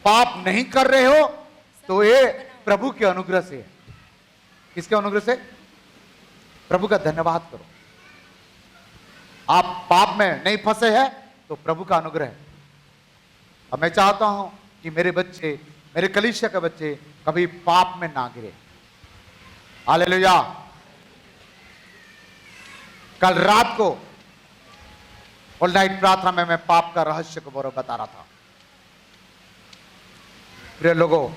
पाप नहीं कर रहे हो तो ये प्रभु के अनुग्रह से है। किसके अनुग्रह से? प्रभु का धन्यवाद करो। आप पाप में नहीं फंसे हैं तो प्रभु का अनुग्रह है। अब मैं चाहता हूं कि मेरे बच्चे, मेरे कलीसिया के बच्चे कभी पाप में ना गिरे। हालेलुया। कल रात को ऑल नाइट प्रार्थना में मैं पाप का रहस्य को बता रहा था। प्रिय लोगों,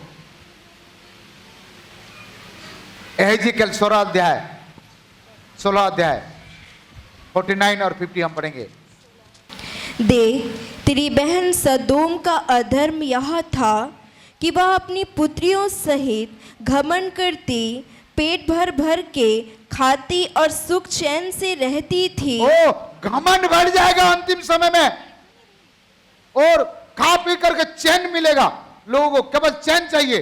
एहेजिकेल 16 अध्याय 49 और 50 हम पढ़ेंगे। देख, तेरी बहन सदोम का अधर्म यह था कि वह अपनी पुत्रियों सहित घमंड करती, पेट भर भर के खाती और सुख चैन से रहती थी। ओ, घमंड बढ़ जाएगा अंतिम समय में, और खा पी करके चैन मिलेगा। लोगों को केवल चैन चाहिए।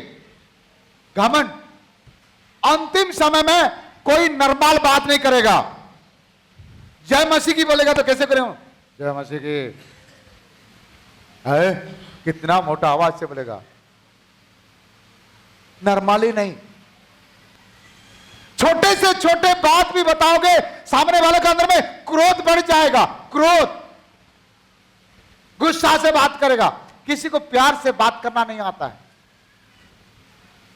घमंड अंतिम समय में कोई नॉर्मल बात नहीं करेगा। जय मसीह की बोलेगा तो कैसे करें? जय मसीह की है, कितना मोटा आवाज से बोलेगा, नॉर्मली नहीं। छोटे से छोटे बात भी बताओगे, सामने वाले के अंदर में क्रोध बढ़ जाएगा। क्रोध, गुस्सा से बात करेगा। किसी को प्यार से बात करना नहीं आता है।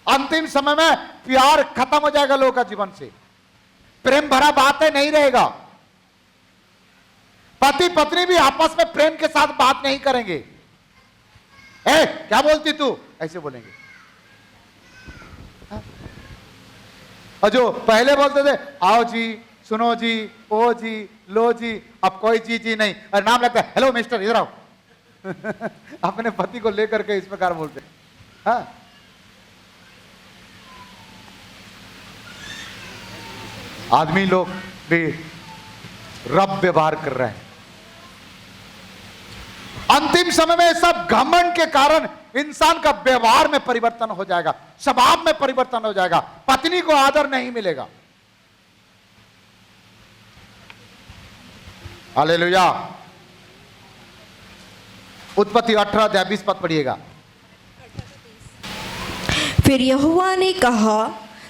अंतिम समय में प्यार खत्म हो जाएगा लोगों का जीवन से। प्रेम भरा बातें नहीं रहेगा। पति पत्नी भी आपस में प्रेम के साथ बात नहीं करेंगे। ए, क्या बोलती तू, ऐसे बोलेंगे। और जो पहले बोलते थे आओ जी, सुनो जी, ओ जी, लो जी, अब कोई जी नहीं, और नाम लगता है हेलो मिस्टर, इधर आओ। अपने पति को लेकर के इस प्रकार बोलते हैं। हाँ, आदमी लोग भी रब व्यवहार कर रहे हैं। अंतिम समय में सब घमंड के कारण इंसान का व्यवहार में परिवर्तन हो जाएगा, स्वभाव में परिवर्तन हो जाएगा, पत्नी को आदर नहीं मिलेगा। हालेलुया। उत्पत्ति 18 अध्याय 20 पद पढ़िएगा। फिर यहोवा ने कहा,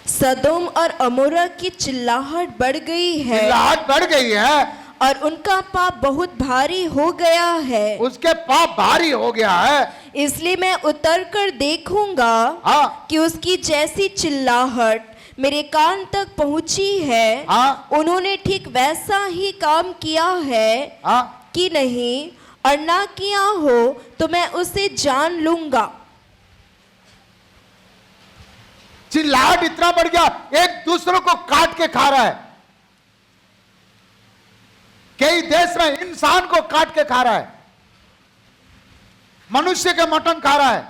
सदोम और अमोरा की चिल्लाहट बढ़ गई है, चिल्लाहट बढ़ गई है, और उनका पाप बहुत भारी हो गया है। उसके पाप भारी हो गया है, इसलिए मैं उतर कर देखूंगा हाँ, कि उसकी जैसी चिल्लाहट मेरे कान तक पहुंची है, हाँ, उन्होंने ठीक वैसा ही काम किया है हाँ, कि नहीं, और ना किया हो तो मैं उसे जान लूंगा। चिल्लाहट इतना बढ़ गया, एक दूसरों को काट के खा रहा है। कई देश में इंसान को काट के खा रहा है, मनुष्य के मटन खा रहा है।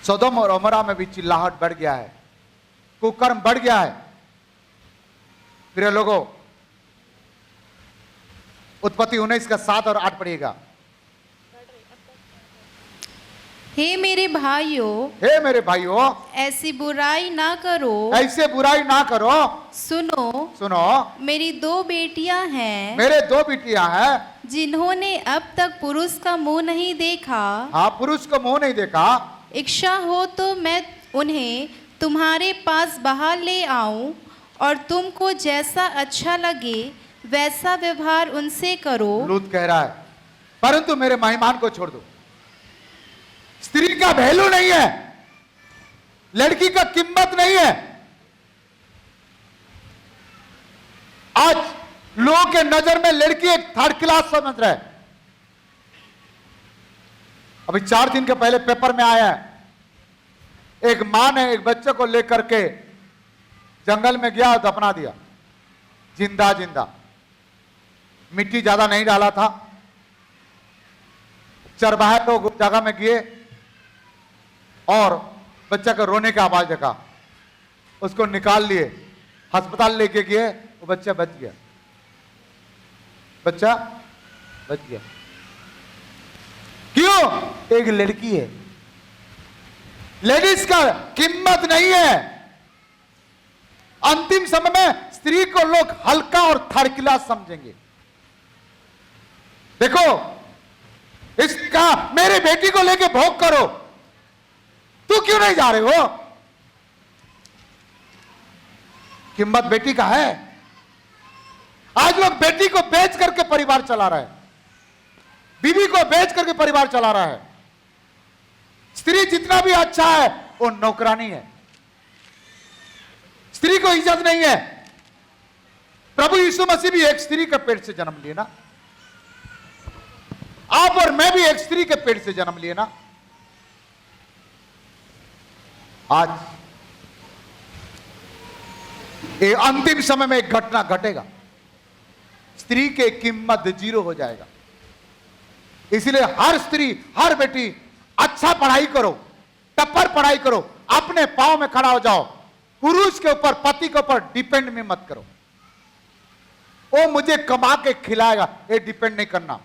सदोम और अमरा में भी चिल्लाहट बढ़ गया है, कुकर्म बढ़ गया है। प्रिय लोगों, उत्पत्ति 19 का 7 और 8 पढ़िएगा। हे मेरे भाइयों, हे मेरे भाइयों, ऐसी बुराई ना करो। ऐसे बुराई ना करो। सुनो, सुनो, मेरी 2 बेटियां हैं, मेरे 2 बिटियां हैं, जिन्होंने अब तक पुरुष का मुंह नहीं देखा। हाँ, पुरुष को मुंह नहीं देखा। इच्छा हो तो मैं उन्हें तुम्हारे पास बाहर ले आऊं और तुमको जैसा अच्छा लगे वैसा व्यवहार उनसे करो। लूत कह रहा है, परंतु मेरे मेहमान को छोड़ दो। स्त्री का वैल्यू नहीं है, लड़की का कीमत नहीं है। आज लोगों के नजर में लड़की एक थर्ड क्लास समझ रहा है। अभी 4 दिन के पहले पेपर में आया है, एक मां ने एक बच्चे को लेकर के जंगल में गया और दफना दिया, जिंदा जिंदा। मिट्टी ज्यादा नहीं डाला था। चरवाहे लोग जगह में गए और बच्चा का रोने का आवाज देखा, उसको निकाल लिए, अस्पताल लेके गए, वो बच्चा बच गया। बच्चा बच गया। क्यों? एक लड़की है। लेडीज का कीमत नहीं है। अंतिम समय में स्त्री को लोग हल्का और थर्ड क्लास समझेंगे। देखो, इसका मेरे बेटी को लेके भोग करो, तू क्यों नहीं जा रहे हो? कीमत बेटी का है। आज लोग बेटी को बेच करके परिवार चला रहा है, बीवी को बेच करके परिवार चला रहा है। स्त्री जितना भी अच्छा है वो नौकरानी है, स्त्री को इज्जत नहीं है। प्रभु यीशु मसीह भी एक स्त्री के पेट से जन्म लिए ना, आप और मैं भी एक स्त्री के पेट से जन्म लिए ना। आज ये अंतिम समय में एक घटना घटेगा, स्त्री की कीमत 0 हो जाएगा। इसलिए हर स्त्री, हर बेटी अच्छा पढ़ाई करो, टप्पर पढ़ाई करो, अपने पांव में खड़ा हो जाओ। पुरुष के ऊपर, पति के ऊपर डिपेंड में मत करो, वो मुझे कमा के खिलाएगा, ये डिपेंड नहीं करना।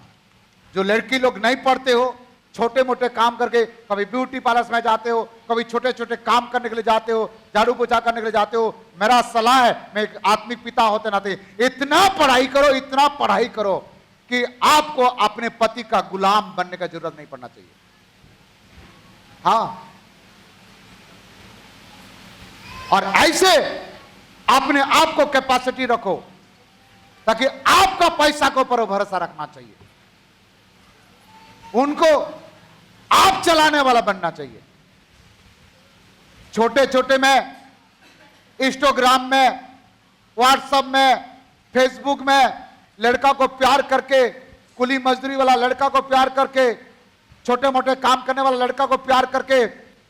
जो लड़की लोग नहीं पढ़ते हो, छोटे मोटे काम करके, कभी ब्यूटी पार्लर में जाते हो, कभी छोटे छोटे काम करने के लिए जाते हो, झाड़ू पोछा करने के लिए जाते हो, मेरा सलाह है, मैं एक आत्मिक पिता होते नाते, इतना पढ़ाई करो, इतना पढ़ाई करो कि आपको अपने पति का गुलाम बनने का जरूरत नहीं पड़ना चाहिए। हाँ, और ऐसे अपने आप को कैपेसिटी रखो ताकि आपका पैसा के ऊपर भरोसा रखना चाहिए, उनको आप चलाने वाला बनना चाहिए। छोटे छोटे में, इंस्टाग्राम में, व्हाट्सएप में, फेसबुक में लड़का को प्यार करके, कुली मजदूरी वाला लड़का को प्यार करके, छोटे मोटे काम करने वाला लड़का को प्यार करके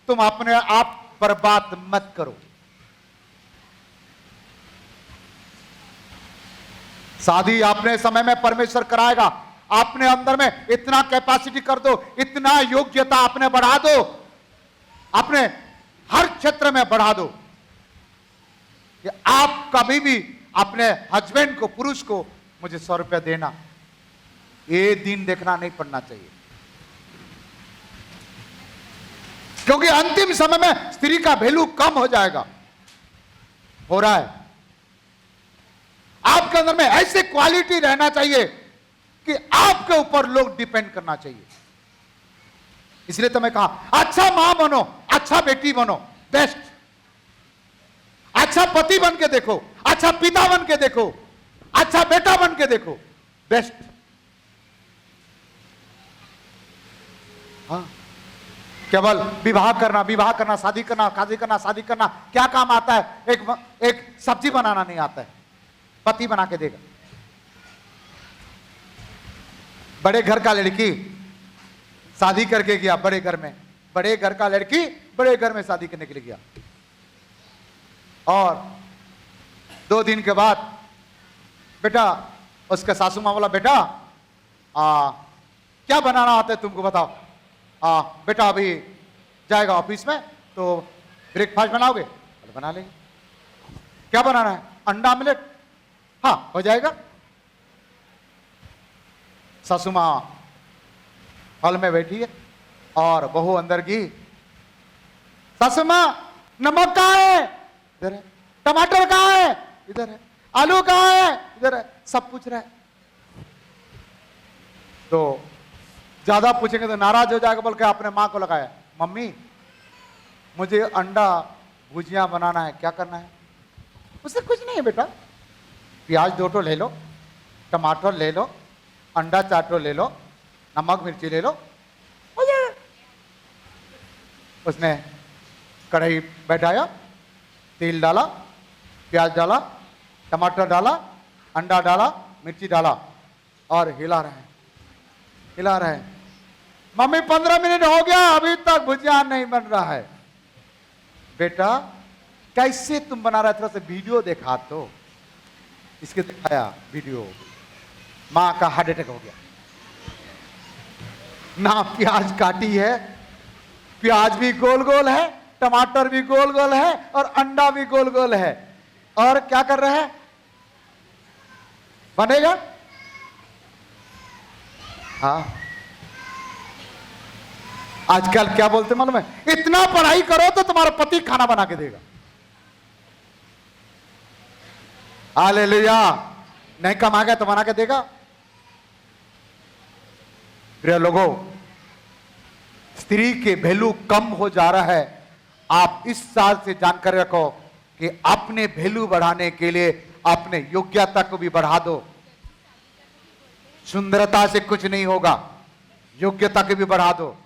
तुम अपने आप बर्बाद मत करो। शादी अपने समय में परमेश्वर कराएगा। अपने अंदर में इतना कैपेसिटी कर दो, इतना योग्यता अपने बढ़ा दो, अपने हर क्षेत्र में बढ़ा दो कि आप कभी भी अपने हस्बैंड को, पुरुष को, मुझे 100 रुपया देना, ये दिन देखना नहीं पड़ना चाहिए। क्योंकि अंतिम समय में स्त्री का वैल्यू कम हो जाएगा, हो रहा है। आपके अंदर में ऐसे क्वालिटी रहना चाहिए कि आपके ऊपर लोग डिपेंड करना चाहिए। इसलिए तो मैं कहा, अच्छा मां बनो, अच्छा बेटी बनो, बेस्ट। अच्छा पति बन के देखो, अच्छा पिता बन के देखो, अच्छा बेटा बन के देखो, बेस्ट। हाँ, केवल विवाह करना, शादी करना, क्या काम आता है? एक सब्जी बनाना नहीं आता है, पति बना के देगा। बड़े घर का लड़की शादी करके गया बड़े घर में, बड़े घर का लड़की बड़े घर में शादी करने के लिए गया। और 2 दिन के बाद बेटा उसका सासू माँ बोला, बेटा क्या बनाना आता है तुमको बताओ। बेटा अभी जाएगा ऑफिस में तो ब्रेकफास्ट बनाओगे? बोले बना लेंगे। क्या बनाना है? अंडा आमलेट। हाँ हो जाएगा। सासू माँ हॉल में बैठी है और बहू अंदर की, सासू माँ नमक कहाँ है? इधर है। टमाटर कहाँ है? इधर है। आलू कहाँ है? इधर है। सब पूछ रहा है। तो ज्यादा पूछेंगे तो नाराज हो जाएगा, बोल के अपने माँ को लगाया, मम्मी मुझे अंडा भुजिया बनाना है, क्या करना है? उससे कुछ नहीं है बेटा, प्याज 2 ठो ले लो, टमाटर ले लो, अंडा 4 ठो ले लो, नमक मिर्ची ले लो, हो जाएगा। उसने कढ़ाई बैठाया, तेल डाला, प्याज डाला, टमाटर डाला, अंडा डाला, मिर्ची डाला और हिला रहे हैं, हिला रहे हैं। मम्मी 15 मिनट हो गया अभी तक भुजिया नहीं बन रहा है। बेटा कैसे तुम बना रहे? थोड़ा सा वीडियो देखा तो। इसके दिखाया वीडियो, मां का हार्ट अटैक हो गया। ना प्याज काटी है, प्याज भी गोल गोल है, टमाटर भी गोल गोल है और अंडा भी गोल गोल है, और क्या कर रहे हैं? बनेगा? हाँ आजकल क्या बोलते मालूम है? इतना पढ़ाई करो तो तुम्हारा पति खाना बना के देगा। हालेलुया। नहीं कमाएगा तो बना के देगा। प्रिय लोगों, स्त्री के वैल्यू कम हो जा रहा है। आप इस साल से जानकर रखो कि अपने वैल्यू बढ़ाने के लिए अपने योग्यता को भी बढ़ा दो। सुंदरता से कुछ नहीं होगा, योग्यता को भी बढ़ा दो।